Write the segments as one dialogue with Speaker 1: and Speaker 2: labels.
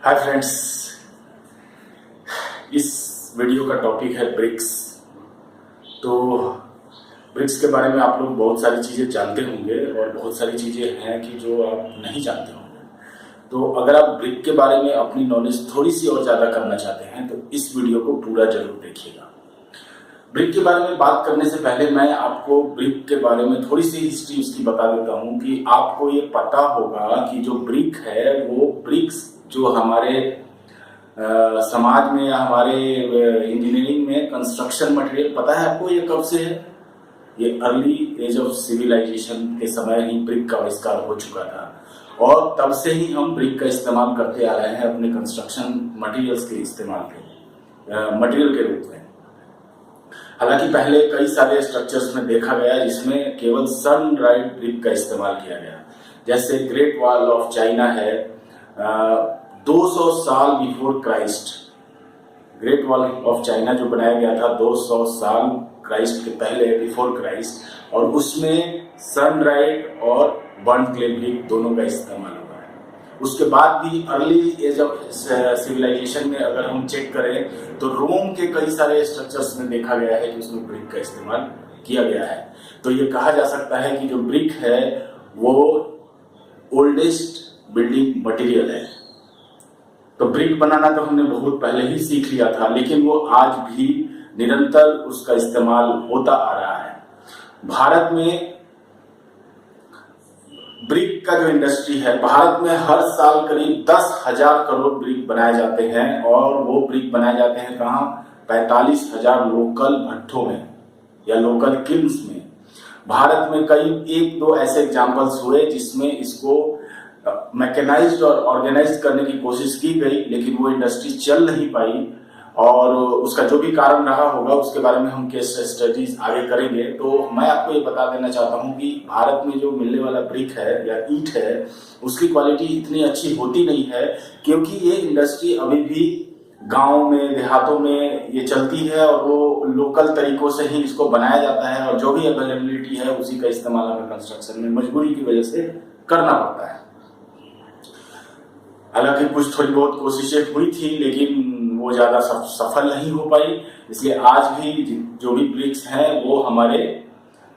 Speaker 1: Hi friends, इस video का topic है ब्रिक्स। तो ब्रिक्स के बारे में आप लोग बहुत सारी चीज़ें जानते होंगे और बहुत सारी चीज़ें हैं कि जो आप नहीं जानते होंगे। तो अगर आप ब्रिक के बारे में अपनी नॉलेज थोड़ी सी और ज़्यादा करना चाहते हैं तो इस वीडियो को पूरा जरूर देखिएगा। ब्रिक के बारे में बात करने से पहले मैं आपको ब्रिक के बारे में थोड़ी सी हिस्ट्री उसकी बता देता हूँ कि आपको ये पता होगा कि जो ब्रिक है वो ब्रिक्स जो हमारे समाज में या हमारे इंजीनियरिंग में कंस्ट्रक्शन मटेरियल, पता है आपको ये कब से है? ये अर्ली एज ऑफ सिविलाइजेशन के समय ही ब्रिक का आविष्कार हो चुका था और तब से ही हम ब्रिक का इस्तेमाल करते आ रहे हैं अपने कंस्ट्रक्शन मटेरियल्स के इस्तेमाल के मटेरियल के रूप में। हालांकि पहले कई सारे स्ट्रक्चर्स में देखा गया जिसमें केवल सन ड्राइड ब्रिक का इस्तेमाल किया गया, जैसे ग्रेट वॉल ऑफ चाइना है 200 साल before Christ. Great wall of China जो बनाया गया था 200 साल क्राइस्ट के पहले, बिफोर क्राइस्ट, और उसमें सन ड्राइड और बर्न क्ले ब्रिक दोनों का इस्तेमाल हुआ है। उसके बाद भी अर्ली एज ऑफ सिविलाइजेशन में अगर हम चेक करें तो रोम के कई सारे स्ट्रक्चर्स में देखा गया है कि उसमें ब्रिक का इस्तेमाल किया गया है। तो ये कहा जा सकता है कि जो ब्रिक है वो ओल्डेस्ट बिल्डिंग मटेरियल है। तो ब्रिक बनाना तो हमने बहुत पहले ही सीख लिया था, लेकिन वो आज भी निरंतर उसका इस्तेमाल होता आ रहा है। भारत में ब्रिक का जो इंडस्ट्री है, भारत में हर साल करीब 10,000 करोड़ ब्रिक बनाए जाते हैं और वो ब्रिक बनाए जाते हैं कहाँ? 45,000 लोकल भट्ठों में या लोकल किल्न्स में। भारत में कई एक दो ऐसे एग्जाम्पल्स हुए जिसमें इसको मैकेनाइज्ड और ऑर्गेनाइज्ड करने की कोशिश की गई, लेकिन वो इंडस्ट्री चल नहीं पाई और उसका जो भी कारण रहा होगा उसके बारे में हम केस स्टडीज आगे करेंगे। तो मैं आपको ये बता देना चाहता हूँ कि भारत में जो मिलने वाला ब्रिक है या ईंट है उसकी क्वालिटी इतनी अच्छी होती नहीं है, क्योंकि ये इंडस्ट्री अभी भी गाँव में देहातों में ये चलती है और वो लोकल तरीकों से ही इसको बनाया जाता है और जो भी अवेलेबिलिटी है उसी का इस्तेमाल हमें कंस्ट्रक्शन में मजबूरी की वजह से करना पड़ता है। हालांकि कुछ थोड़ी बहुत कोशिशें हुई थी लेकिन वो ज़्यादा सफल नहीं हो पाई, इसलिए आज भी जो भी ब्रिक्स हैं वो हमारे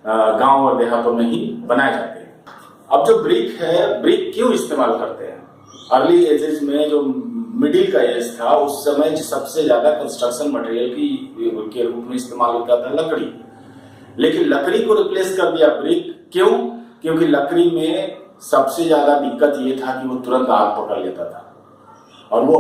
Speaker 1: गांव और देहातों में ही बनाए जाते हैं। अब जो ब्रिक है, ब्रिक क्यों इस्तेमाल करते हैं? अर्ली एजेस में जो मिडिल का एज था उस समय सबसे ज़्यादा कंस्ट्रक्शन मटेरियल के रूप में इस्तेमाल होता था लकड़ी, लेकिन लकड़ी को रिप्लेस कर दिया ब्रिक। क्यों? क्योंकि लकड़ी में सबसे ज्यादा दिक्कत ये था कि वो तुरंत आग पकड़ लेता था और वो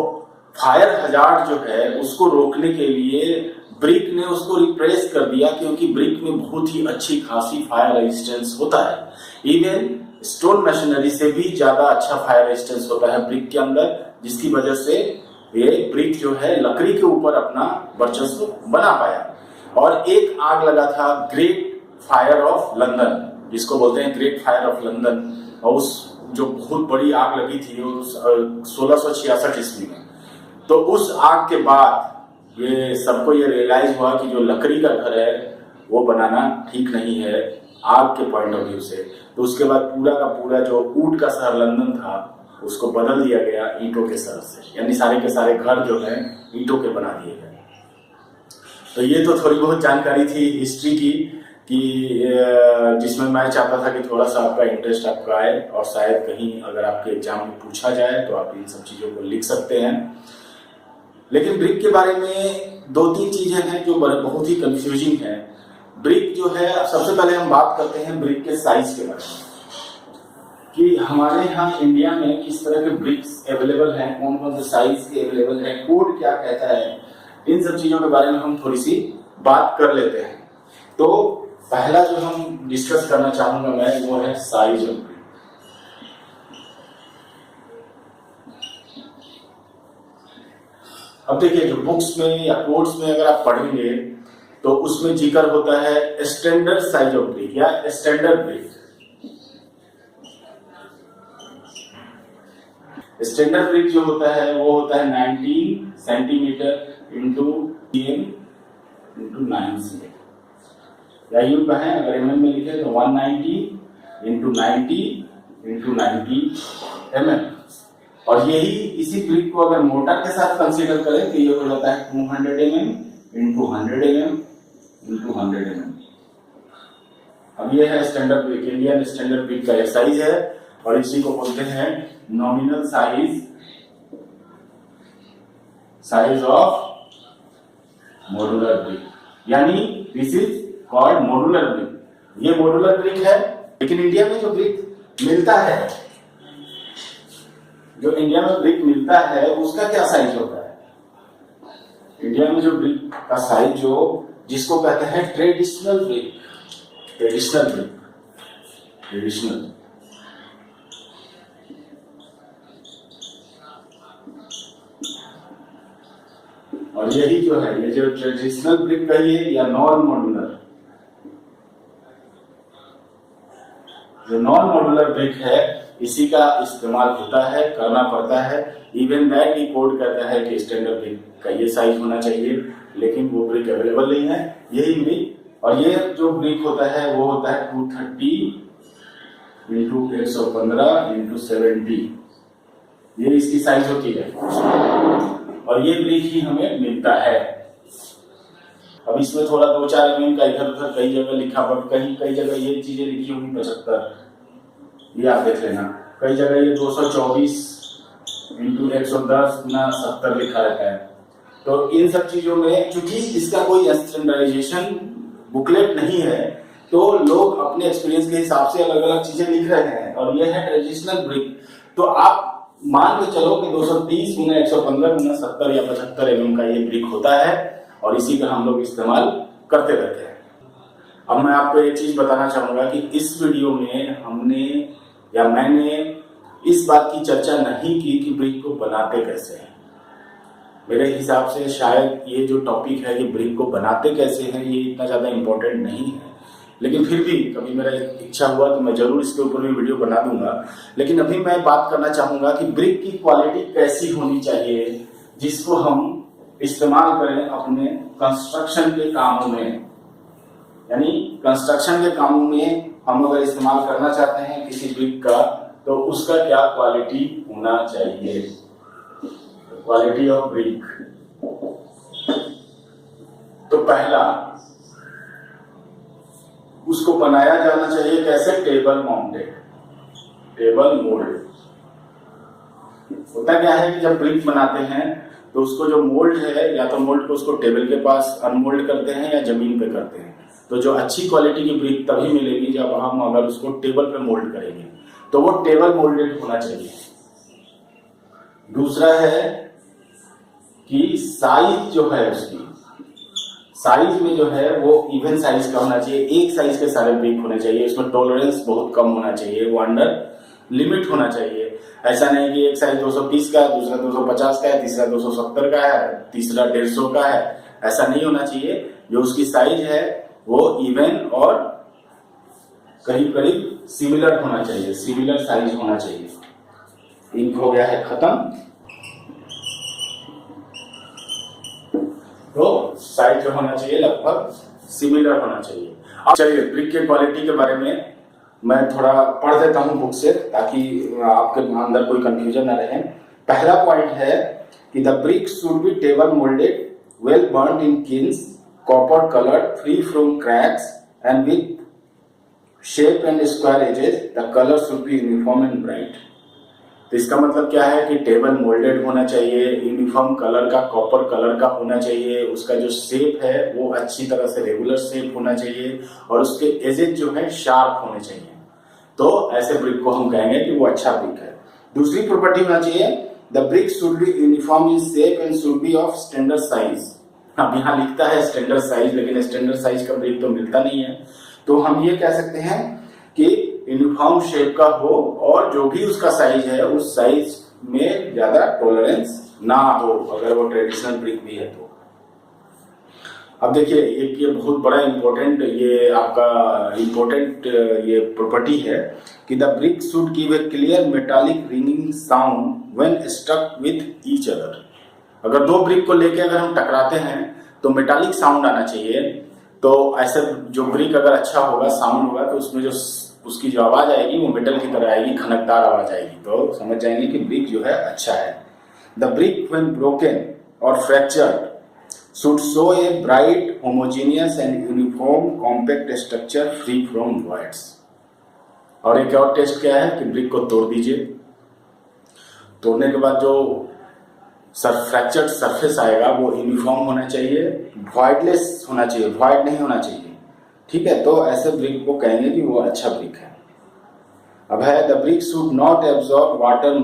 Speaker 1: फायर हजार्ड जो है उसको रोकने के लिए ब्रिक ने उसको रिप्लेस कर दिया, क्योंकि ब्रिक में बहुत ही अच्छी खासी फायर रेजिस्टेंस होता है। इवन स्टोन मशीनरी से भी ज्यादा अच्छा फायर रेजिस्टेंस होता है ब्रिक के अंदर, जिसकी वजह से ये ब्रिक जो है लकड़ी के ऊपर अपना वर्चस्व बना पाया। और एक आग लगा था ग्रेट फायर ऑफ लंदन, जिसको बोलते हैं ग्रेट फायर ऑफ लंदन, और उस जो बहुत बड़ी आग लगी थी 1666 ईस्वी में। तो उस आग के बाद ये सबको ये रियलाइज हुआ कि जो लकड़ी का घर है वो बनाना ठीक नहीं है आग के पॉइंट ऑफ व्यू से। तो उसके बाद पूरा का पूरा जो ऊंट का शहर लंदन था उसको बदल दिया गया ईंटों के शहर से, यानी सारे के सारे घर जो है ईंटों के बना दिए गए। तो ये तो थोड़ी बहुत जानकारी थी हिस्ट्री की कि जिसमें मैं चाहता था कि थोड़ा सा आपका इंटरेस्ट आपका आए और शायद कहीं अगर आपके एग्जाम में पूछा जाए तो आप इन सब चीज़ों को लिख सकते हैं। लेकिन ब्रिक के बारे में दो तीन चीज़ें हैं जो बहुत ही कंफ्यूजिंग है। ब्रिक जो है, सबसे पहले हम बात करते हैं ब्रिक के साइज के बारे में कि हमारे यहाँ इंडिया में किस तरह के ब्रिक्स अवेलेबल हैं, कौन कौन से साइज के अवेलेबल हैं, कोड क्या कहता है, इन सब चीज़ों के बारे में हम थोड़ी सी बात कर लेते हैं। तो पहला जो हम डिस्कस करना चाहूंगा मैं वो है साइज ऑफ ब्रिक। अब देखिए, जो बुक्स में या कोड्स में अगर आप पढ़ेंगे तो उसमें जिक्र होता है स्टैंडर्ड साइज ऑफ ब्रिक या स्टैंडर्ड ब्रिक। स्टैंडर्ड ब्रिक जो होता है वो होता है 19 सेंटीमीटर इंटू 9 cm, या यूं कहें अगर mm में लिखे तो 190 इंटू 90 इंटू 90 mm। और यही इसी ब्रिक को अगर मोटर के साथ कंसीडर करें तो ये हो जाता है 200 mm into 100 mm into 100 mm। अब ये है standard brick, Indian standard brick का साइज है और इसी को बोलते हैं nominal size of modular brick, यानी this is called modular brick. ये मॉड्यूलर ब्रिक है, लेकिन इंडिया में जो ब्रिक मिलता है, जो इंडिया में ब्रिक मिलता है उसका क्या साइज होता है? इंडिया में जो ब्रिक का साइज जो जिसको कहते हैं ट्रेडिशनल ब्रिक, ट्रेडिशनल। और यही जो है, ये जो ट्रेडिशनल ब्रिक कहिए या नॉन मॉड्यूलर, जो नॉन मॉड्यूलर ब्रिक है इसी का इस्तेमाल होता है, करना पड़ता है। इवन दैट ही कोड करता है कि स्टैंडर्ड ब्रिक का ये साइज होना चाहिए, लेकिन वो ब्रिक अवेलेबल नहीं है। यही ब्रिक, और ये जो ब्रिक होता है वो होता है 230 इंटू 115 इंटू 70, ये इसकी साइज होती है और ये ब्रिक ही हमें मिलता है। अब इसमें थोड़ा 2-4 mm का इधर उधर कई जगह लिखा, बट कई जगह ये चीजें लिखी होंगी 75, ये आप देख लेना। कई जगह ये 224 इंटू 110 गुना 70 लिखा रहता है। तो इन सब चीजों में क्योंकि इसका कोई स्टैंडर्डाइजेशन बुकलेट नहीं है, तो लोग अपने एक्सपीरियंस के हिसाब से अलग अलग चीजें लिख रहे हैं। और ये है ट्रेडिशनल ब्रिक, तो आप मान के चलो कि 230 गुना 115 गुना 70 या 75 mm का ये ब्रिक होता है और इसी का हम लोग इस्तेमाल करते रहते हैं। अब मैं आपको एक चीज बताना चाहूंगा कि इस वीडियो में मैंने इस बात की चर्चा नहीं की कि ब्रिक को बनाते कैसे हैं। मेरे हिसाब से शायद ये जो टॉपिक है कि ब्रिक को बनाते कैसे हैं ये इतना ज्यादा इम्पोर्टेंट नहीं है, लेकिन फिर भी कभी मेरा इच्छा हुआ तो मैं जरूर इसके ऊपर भी वीडियो बना दूंगा। लेकिन अभी मैं बात करना चाहूंगा कि ब्रिक की क्वालिटी कैसी होनी चाहिए जिसको हम इस्तेमाल करें अपने कंस्ट्रक्शन के कामों में। यानी कंस्ट्रक्शन के कामों में हम अगर इस्तेमाल करना चाहते हैं किसी ब्रिक का, तो उसका क्या क्वालिटी होना चाहिए, क्वालिटी ऑफ ब्रिक। तो पहला, उसको बनाया जाना चाहिए कैसे, टेबल माउंटेड, टेबल मोल्ड। होता क्या है कि जब ब्रिक बनाते हैं तो उसको जो मोल्ड है, या तो मोल्ड को उसको टेबल के पास अनमोल्ड करते हैं या जमीन पे करते हैं। तो जो अच्छी क्वालिटी की ब्रिक तभी मिलेगी जब हम अगर उसको टेबल पे मोल्ड करेंगे, तो वो टेबल मोल्डेड होना चाहिए। दूसरा है कि साइज जो है उसकी, साइज में जो है वो इवन साइज का होना चाहिए, एक साइज के सारे ब्रिक होने चाहिए, उसमें टॉलरेंस बहुत कम होना चाहिए, वो अंडर लिमिट होना चाहिए। ऐसा नहीं कि एक साइज 230 का है, दूसरा 250 का है, तीसरा 270 का है, तीसरा 150 का है, ऐसा नहीं होना चाहिए। जो उसकी साइज है वो इवन और करीब करीब सिमिलर होना चाहिए, सिमिलर साइज होना चाहिए। इंक हो गया है खत्म, तो साइज जो होना चाहिए लगभग सिमिलर होना चाहिए। अब चलिए ब्रिक के क्वालिटी के बारे में मैं थोड़ा पढ़ देता हूं बुक से, ताकि आपके अंदर कोई कंफ्यूजन ना रहे। पहला पॉइंट है कि the brick should be table moulded, well burned in kilns, copper coloured, free from cracks and with shape and square edges. The colour should be uniform and bright. तो इसका मतलब क्या है कि टेबल मोल्डेड होना चाहिए, यूनिफॉर्म कलर का, copper colour का होना चाहिए, उसका जो शेप है वो अच्छी तरह से रेगुलर शेप होना चाहिए और उसके एजेज जो है शार्प होने चाहिए। तो ऐसे ब्रिक को हम कहेंगे कि वो अच्छा ब्रिक है। दूसरी प्रॉपर्टी होना चाहिए, the brick should be uniform in shape and should be of standard size. अब यहाँ लिखता है स्टैंडर्ड साइज, लेकिन स्टैंडर्ड साइज का ब्रिक तो मिलता नहीं है। तो हम ये कह सकते हैं कि यूनिफॉर्म शेप का हो और जो भी उसका साइज है उस साइज में ज्यादा टॉलरेंस ना हो, अगर वो ट्रेडिशनल ब्रिक भी है तो। अब देखिए एक ये बहुत बड़ा इम्पोर्टेंट ये प्रॉपर्टी है कि the brick should give a clear metallic ringing sound when struck with each other. अगर दो ब्रिक को लेके अगर हम टकराते हैं तो मेटालिक साउंड आना चाहिए। तो ऐसे जो ब्रिक अगर अच्छा होगा, साउंड होगा, तो उसमें जो उसकी जो आवाज आएगी वो मेटल की तरह आएगी, खनकदार आवाज आएगी, तो समझ जाएंगे कि ब्रिक जो है अच्छा है। द ब्रिक व्हेन ब्रोकन और fractured should show a bright, homogeneous and uniform compact structure free from voids। और एक और टेस्ट क्या है कि ब्रिक को तोड़ दीजिए, तोड़ने के बाद जो फ्रैक्चर्ड सरफेस आएगा वो यूनिफॉर्म होना चाहिए, वॉइडलेस होना चाहिए, वॉइड नहीं होना चाहिए, ठीक है। तो ऐसे ब्रिक को कहेंगे कि वो अच्छा ब्रिक है। अब है the brick should not absorb water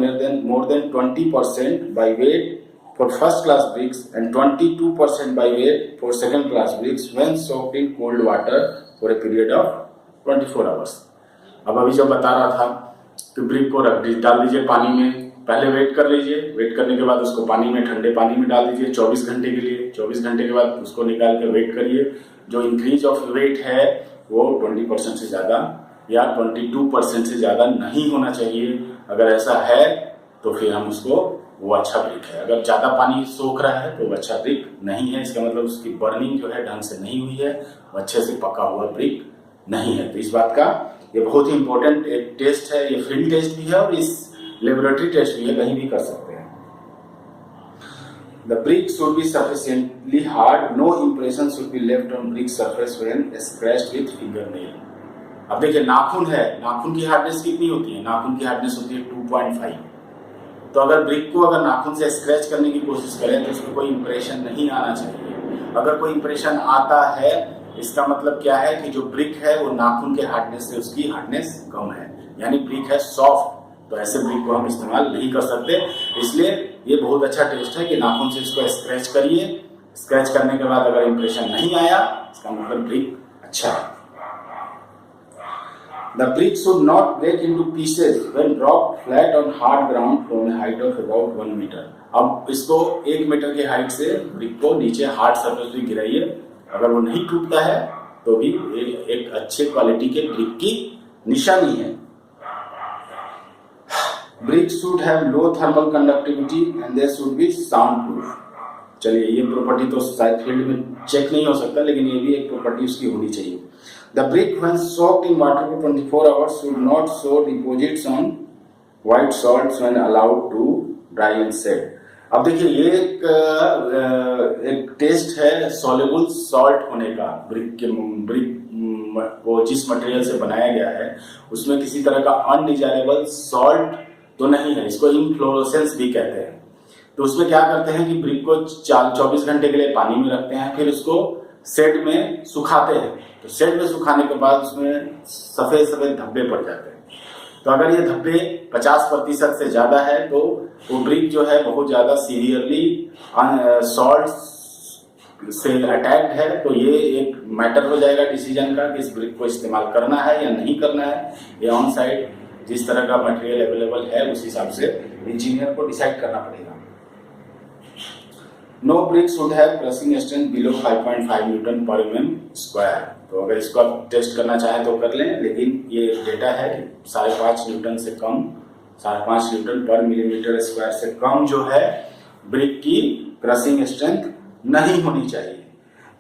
Speaker 1: more than 20% by wait for first class bricks and 22% by weight for second class bricks when soaked in cold water for a period of 24 hours। अब अभी जब बता रहा था कि brick को डाल दीजिए पानी में, पहले वेट कर लीजिए, वेट करने के बाद उसको पानी में, ठंडे पानी में डाल दीजिए 24 घंटे के लिए। 24 घंटे के बाद उसको निकाल कर वेट करिए, जो इंक्रीज ऑफ वेट है वो 20% से ज़्यादा या 22% से ज़्यादा नहीं होना चाहिए। अगर ऐसा है तो फिर हम उसको, वो अच्छा ब्रिक है। अगर ज़्यादा पानी सोख रहा है तो वो अच्छा ब्रिक नहीं है, इसका मतलब उसकी बर्निंग जो है ढंग से नहीं हुई है, वो अच्छे से पका हुआ ब्रिक नहीं है। तो इस बात का ये बहुत ही इंपॉर्टेंट एक टेस्ट है, ये फील्ड टेस्ट भी है और इस लेबोरेटरी टेस्ट भी है, कहीं भी कर सकते हैं। The brick should be sufficiently hard, no impression should be left on brick surface when scratched with fingernail. अब देखिए नाखून है, नाखून की हार्डनेस कितनी होती है? नाखून की हार्डनेस होती है 2.5। तो अगर ब्रिक को अगर नाखून से स्क्रैच करने की कोशिश करें तो उसमें कोई इंप्रेशन नहीं आना चाहिए। अगर कोई इंप्रेशन आता है इसका मतलब क्या है कि जो ब्रिक है वो नाखून के हार्डनेस से उसकी हार्डनेस कम है, यानी ब्रिक है सॉफ्ट। तो ऐसे ब्रिक को हम इस्तेमाल नहीं कर सकते, इसलिए ये बहुत अच्छा टेस्ट है कि नाखून से इसको स्क्रैच करिए। स्क्रैच करने के बाद अगर इंप्रेशन नहीं आया इसका मतलब ब्रिक अच्छा है। The brick should not break into pieces when dropped flat on hard ground from a height of about 1 meter। अब इसको 1 मीटर के हाइट से ब्रिक को नीचे हार्ड सरफेस पे गिराइए, अगर वो नहीं टूटता है तो भी एक अच्छे क्वालिटी के ब्रिक की निशानी है। Brick should have low thermal conductivity and they should be sound proof. चलिए ये प्रॉपर्टी तो शायद फील्ड में चेक नहीं हो सकता, लेकिन ये भी एक प्रॉपर्टी उसकी होनी चाहिए। The brick when soaked in water for 24 hours should not show deposits on white salts when allowed to dry and set। अब देखिए ये एक टेस्ट है सॉल्युबल सॉल्ट होने का। ब्रिक वो जिस मटेरियल से बनाया गया है उसमें किसी तरह का अनडिजायरेबल सॉल्ट तो नहीं है, इसको इनफ्लोरेसेंस भी कहते हैं। तो उसमें क्या करते हैं कि ब्रिक को 24 घंटे के लिए पानी में रखते हैं, फिर उसको शेड में सुखाते हैं। तो शेड में सुखाने के बाद उसमें सफेद सफेद धब्बे पड़ जाते हैं। तो अगर ये धब्बे 50% से ज्यादा है तो वो ब्रिक जो है बहुत ज्यादा सीवियरली सॉल्ट से अटैक्ड है। तो ये एक मैटर हो जाएगा डिसीजन का कि इस ब्रिक को इस्तेमाल करना है या नहीं करना है। ये ऑन साइड जिस तरह का मटेरियल अवेलेबल है उस हिसाब से इंजीनियर को डिसाइड करना पड़ेगा। No brick should have crushing strength below 5.5 newton per mm²। तो अगर इसको आप टेस्ट करना चाहें तो कर लें, लेकिन ये डेटा है कि 5.5 न्यूटन से कम, 5.5 न्यूटन पर mm² से कम जो है ब्रिक की क्रशिंग स्ट्रेंथ नहीं होनी चाहिए।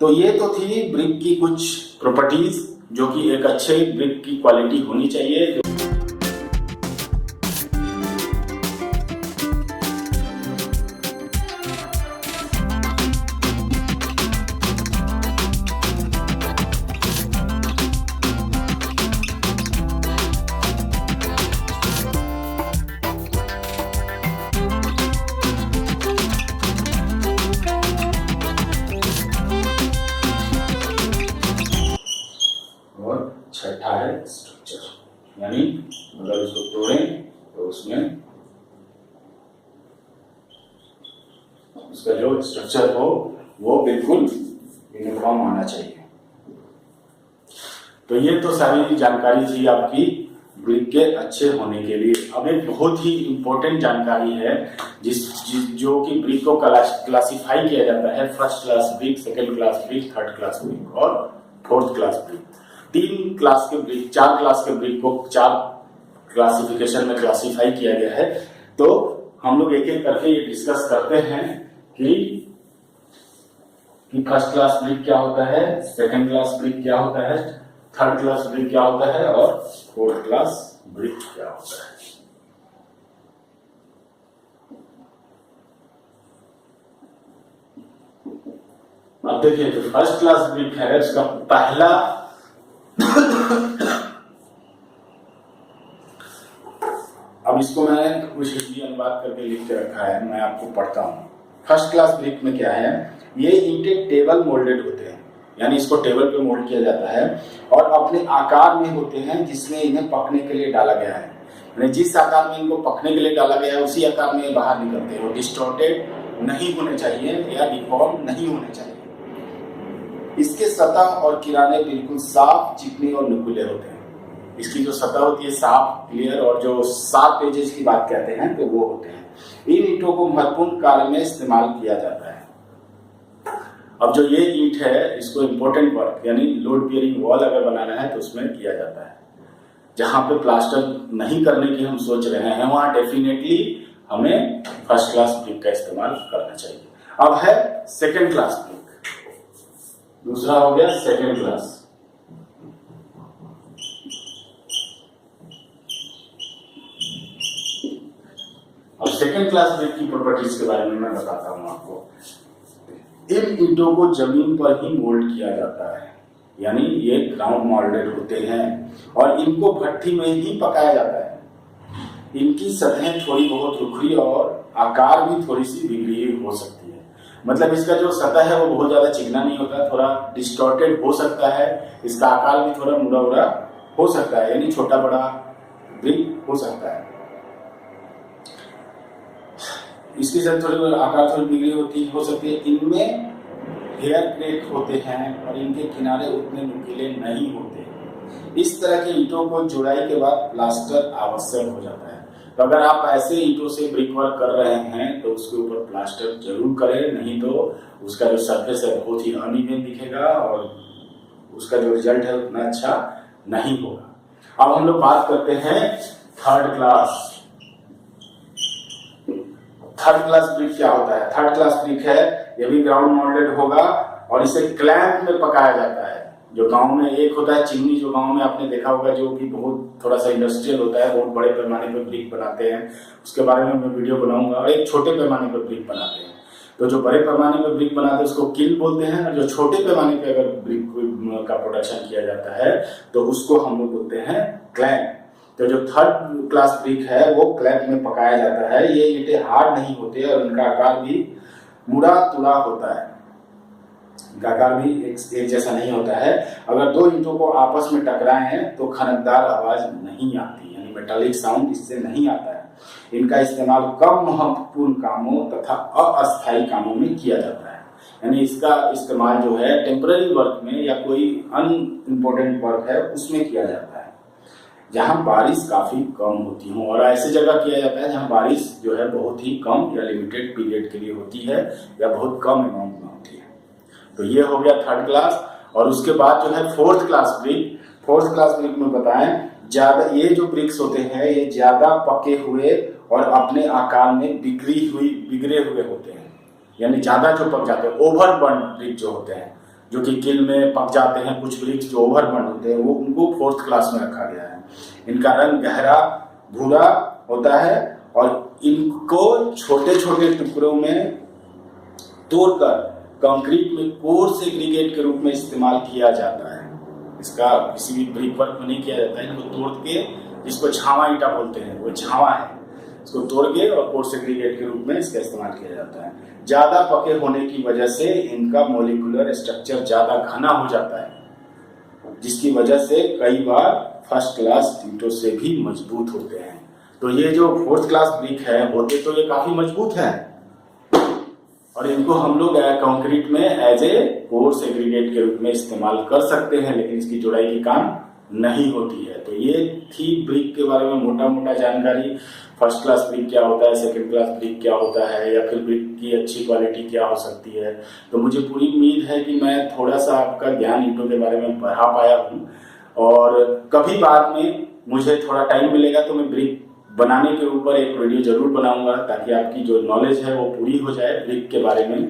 Speaker 1: तो ये तो थी ब्रिक की कुछ प्रॉपर्टीज जो कि एक अच्छे ब्रिक की क्वालिटी होनी चाहिए। छठा है स्ट्रक्चर, यानी अगर इसको तोड़ें तो उसमें उसका जो स्ट्रक्चर हो वो बिल्कुल यूनिफॉर्म होना चाहिए। तो ये तो सारी जानकारी थी आपकी ब्रिक के अच्छे होने के लिए। अब एक बहुत ही इंपॉर्टेंट जानकारी है जो कि ब्रिक को क्लासिफाई किया जाता है, first class brick, second class brick, third class brick और फोर्थ क्लास ब्रिक। 3 क्लास के ब्रिक, 4 क्लास के ब्रिक को 4 क्लासिफिकेशन में क्लासिफाई किया गया है। तो हम लोग एक एक करके ये डिस्कस करते हैं कि फर्स्ट क्लास ब्रिक क्या होता है, सेकंड क्लास ब्रिक क्या होता है, थर्ड क्लास ब्रिक क्या होता है और फोर्थ क्लास ब्रिक क्या होता है। अब देखिए जो फर्स्ट क्लास ब्रिक है उसका पहला अब इसको मैंने कुछ हिंदी अनुवाद करके लिख के रखा है, मैं आपको पढ़ता हूँ। फर्स्ट क्लास ब्रिक में क्या है, ये ईंटें टेबल मोल्डेड होते हैं, यानी इसको टेबल पे मोल्ड किया जाता है और अपने आकार में होते हैं जिसमें इन्हें पकने के लिए डाला गया है। यानी जिस आकार में इनको पकने के लिए डाला गया है उसी आकार में ये बाहर निकलते हैं। वो डिस्टॉर्टेड नहीं होने चाहिए या डिफॉर्म नहीं होने चाहिए। इसके सतह और किनारे बिल्कुल साफ, चिकनी और नुकीले होते हैं। इसकी जो सतह होती है साफ, क्लियर, और जो शार्प एजेस की बात कहते हैं तो वो होते हैं। इन ईंटों को महत्वपूर्ण कार्य में इस्तेमाल किया जाता है। अब जो ये ईंट है इसको इम्पोर्टेंट वर्क यानी लोड बियरिंग वॉल अगर बनाना है तो उसमें किया जाता है। जहां पे प्लास्टर नहीं करने की हम सोच रहे हैं वहां डेफिनेटली हमें फर्स्ट क्लास ब्रिक का इस्तेमाल करना चाहिए। अब है सेकेंड क्लास ब्रिक, दूसरा हो गया सेकेंड क्लास। अब सेकेंड क्लास ब्रिक की प्रॉपर्टीज के बारे में मैं बताता हूं आपको। इन ईंटों को जमीन पर ही मोल्ड किया जाता है, यानी ये ग्राउंड मोल्डेड होते हैं और इनको भट्ठी में ही पकाया जाता है। इनकी सतहें थोड़ी बहुत रुखरी और आकार भी थोड़ी सी बिगड़ी हुई हो सकती है। मतलब इसका जो सतह है वो बहुत ज्यादा चिकना नहीं होता, थोड़ा डिस्टॉर्टेड हो सकता है। इसका आकार भी थोड़ा मुड़ा मुड़ा हो सकता है, यानी छोटा बड़ा ब्रिक हो सकता है। इसकी सतह थोड़ी आकार थोड़ी बिगड़ी हो सकती है। इनमें हेयर क्रैक होते हैं और इनके किनारे उतने नुकीले नहीं होते। इस तरह के ईंटों को जुड़ाई के बाद प्लास्टर आवश्यक हो जाता है। तो अगर आप ऐसे ईंटों से ब्रिक वर्क कर रहे हैं तो उसके ऊपर प्लास्टर जरूर करें, नहीं तो उसका जो सरफेस है बहुत ही अनइवन दिखेगा और उसका जो रिजल्ट है उतना अच्छा नहीं होगा। अब हम लोग बात करते हैं third class. Third class brick क्या होता है? थर्ड क्लास ब्रिक है, ये भी ग्राउंड मोल्डेड होगा और इसे क्लैंप में पकाया जाता है। जो गांव में एक होता है चिमनी, जो गांव में आपने देखा होगा, जो कि बहुत थोड़ा सा इंडस्ट्रियल होता है, बहुत बड़े पैमाने पर ब्रिक बनाते हैं, उसके बारे में मैं वीडियो बनाऊंगा। और एक छोटे पैमाने पर ब्रिक बनाते हैं। तो जो बड़े पैमाने पर ब्रिक बनाते हैं उसको किल बोलते हैं, और जो छोटे पैमाने पर अगर ब्रिक का प्रोडक्शन किया जाता है तो उसको हम लोग बोलते हैं क्लैंप। तो जो थर्ड क्लास ब्रिक है वो क्लैंप में पकाया जाता है। ये ईंटें हार्ड नहीं होते और उनका आकार भी मुड़ा तुड़ा होता है। इनका आकार भी एक जैसा नहीं होता है। अगर दो ईंटों को आपस में टकराएं तो खनकदार आवाज नहीं आती, यानी मेटालिक साउंड इससे नहीं आता है। इनका इस्तेमाल कम महत्वपूर्ण कामों तथा अस्थायी कामों में किया जाता है। यानी इसका इस्तेमाल जो है टेम्पररी वर्क में या कोई अनइम्पोर्टेंट वर्क है उसमें किया जाता है, जहां बारिश काफी कम होती हो। और ऐसी जगह किया जाता है जहां बारिश जो है बहुत ही कम या लिमिटेड पीरियड के लिए होती है या बहुत कम अमाउंट में होती है। तो ये हो गया थर्ड क्लास। और उसके बाद जो है fourth class brick. Fourth class brick में बताएं, ज्यादा ये जो ब्रिक्स होते हैं ये ज्यादा पके हुए और अपने आकार में बिगड़े हुए होते हैं, यानी ज्यादा जो पक जाते हैं। ओवरबर्न ब्रिक जो होते हैं, जो कि किल में पक जाते हैं, कुछ ब्रिक्स जो ओवरबर्न होते हैं वो उनको फोर्थ क्लास में रखा गया है। इनका रंग गहरा भूरा होता है और इनको छोटे छोटे टुकड़ों में तोड़कर कंक्रीट में कोर्स एग्रीगेट के रूप में इस्तेमाल किया जाता है। इसका किसी भी ब्रिक वर्क में नहीं किया जाता है। इनको तोड़ के, जिसको छावा ईंटा बोलते हैं, वो छावा है, इसको तोड़ के और कोर्स एग्रीगेट के रूप में इसका इस्तेमाल किया जाता है। ज्यादा पके होने की वजह से इनका मॉलिक्यूलर स्ट्रक्चर ज्यादा घना हो जाता है, जिसकी वजह से कई बार फर्स्ट क्लास ईंटों से भी मजबूत होते हैं। तो ये जो फोर्थ क्लास ब्रिक है होते तो ये काफी मजबूत है और इनको हम लोग कंक्रीट में एज ए कोर्स एग्रीगेट के रूप में इस्तेमाल कर सकते हैं, लेकिन इसकी जुड़ाई की काम नहीं होती है। तो ये थी ब्रिक के बारे में मोटा मोटा जानकारी। फर्स्ट क्लास ब्रिक क्या होता है, सेकंड क्लास ब्रिक क्या होता है, या फिर ब्रिक की अच्छी क्वालिटी क्या हो सकती है। तो मुझे पूरी उम्मीद है कि मैं थोड़ा सा आपका ज्ञान ईंटों के बारे में बढ़ा पाया हूँ। और कभी बाद में मुझे थोड़ा टाइम मिलेगा तो मैं ब्रिक बनाने के ऊपर एक वीडियो जरूर बनाऊंगा, ताकि आपकी जो नॉलेज है वो पूरी हो जाए ब्रिक के बारे में।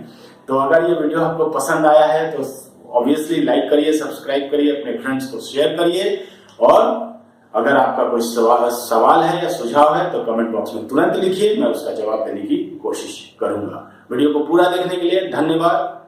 Speaker 1: तो अगर ये वीडियो आपको पसंद आया है तो ऑब्वियसली लाइक करिए, सब्सक्राइब करिए, अपने फ्रेंड्स को शेयर करिए, और अगर आपका कोई सवाल है या सुझाव है तो कमेंट बॉक्स में तुरंत लिखिए, मैं उसका जवाब देने की कोशिश करूंगा। वीडियो को पूरा देखने के लिए धन्यवाद।